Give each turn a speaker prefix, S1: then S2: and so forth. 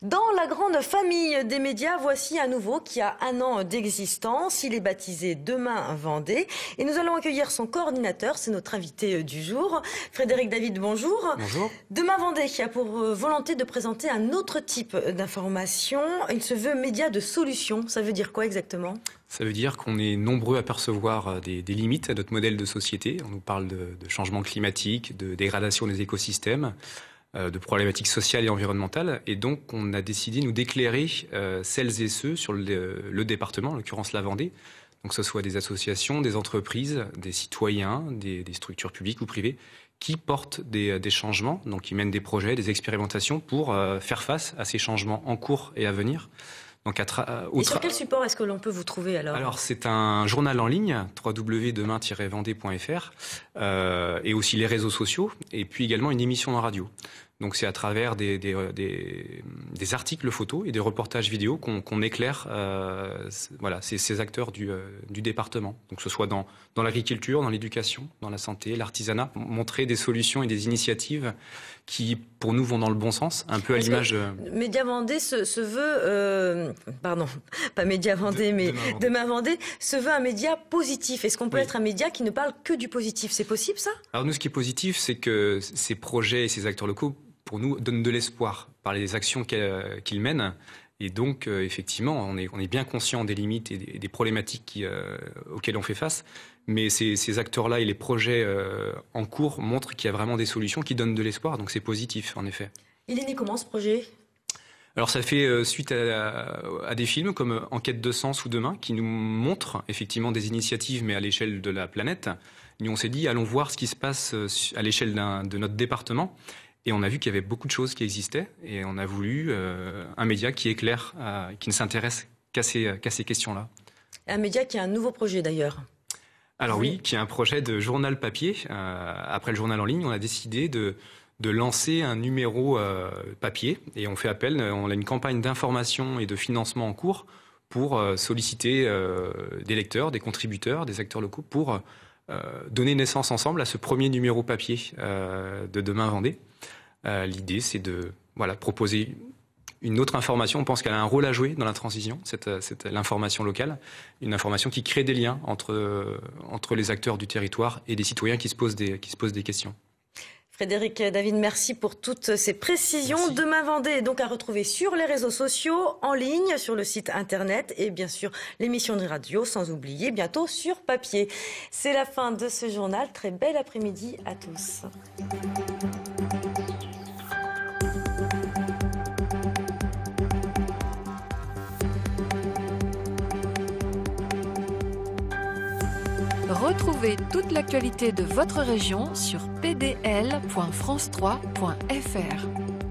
S1: Dans la grande famille des médias, voici un nouveau qui a 1 an d'existence. Il est baptisé Demain Vendée et nous allons accueillir son coordinateur, c'est notre invité du jour. Frédéric David, bonjour.
S2: Bonjour.
S1: Demain Vendée a pour volonté de présenter un autre type d'information. Il se veut média de solution. Ça veut dire quoi exactement ?
S2: Ça veut dire qu'on est nombreux à percevoir des limites à notre modèle de société. On nous parle de changement climatique, de dégradation des écosystèmes, de problématiques sociales et environnementales. Et donc, on a décidé, nous, d'éclairer celles et ceux sur le département, en l'occurrence la Vendée. Donc, que ce soit des associations, des entreprises, des citoyens, des structures publiques ou privées, qui portent des changements, donc qui mènent des projets, des expérimentations pour faire face à ces changements en cours et à venir. Donc
S1: et sur quel support est-ce que l'on peut vous trouver alors ?
S2: Alors c'est un journal en ligne, www.demain-vendée.fr, et aussi les réseaux sociaux, et puis également une émission en radio. Donc c'est à travers des articles photos et des reportages vidéo qu'on éclaire ces acteurs du département. Donc que ce soit dans l'agriculture, dans l'éducation, dans la santé, l'artisanat, montrer des solutions et des initiatives qui, pour nous, vont dans le bon sens, un peu à l'image...
S1: Média Vendée se veut... pardon, pas Média Vendée, mais Demain Vendée se veut un média positif. Est-ce qu'on peut être un média qui ne parle que du positif ? C'est possible, ça ?
S2: Alors nous, ce qui est positif, c'est que ces projets et ces acteurs locaux, pour nous, donnent de l'espoir par les actions qu'ils mènent. Et donc, effectivement, on est bien conscient des limites et des problématiques auxquelles on fait face. Mais ces acteurs-là et les projets en cours montrent qu'il y a vraiment des solutions qui donnent de l'espoir. Donc, c'est positif, en effet.
S1: Il est né comment, ce projet ?
S2: Alors, ça fait suite à des films comme Enquête de sens ou Demain, qui nous montrent effectivement des initiatives, mais à l'échelle de la planète. Et on s'est dit, allons voir ce qui se passe à l'échelle de notre département. Et on a vu qu'il y avait beaucoup de choses qui existaient et on a voulu un média qui éclaire, qui ne s'intéresse qu'à ces questions-là.
S1: Un média qui a un nouveau projet d'ailleurs.
S2: Alors oui, qui a un projet de journal papier. Après le journal en ligne, on a décidé de lancer un numéro papier et on a une campagne d'information et de financement en cours pour solliciter des lecteurs, des contributeurs, des acteurs locaux pour donner naissance ensemble à ce premier numéro papier de Demain Vendée. L'idée, c'est de proposer une autre information. On pense qu'elle a un rôle à jouer dans la transition, l'information locale, une information qui crée des liens entre les acteurs du territoire et des citoyens qui se posent des questions.
S1: Frédéric David, merci pour toutes ces précisions. Merci. Demain Vendée est donc à retrouver sur les réseaux sociaux, en ligne, sur le site internet et bien sûr l'émission de radio, sans oublier bientôt sur papier. C'est la fin de ce journal. Très bel après-midi à tous.
S3: Retrouvez toute l'actualité de votre région sur pdl.france3.fr.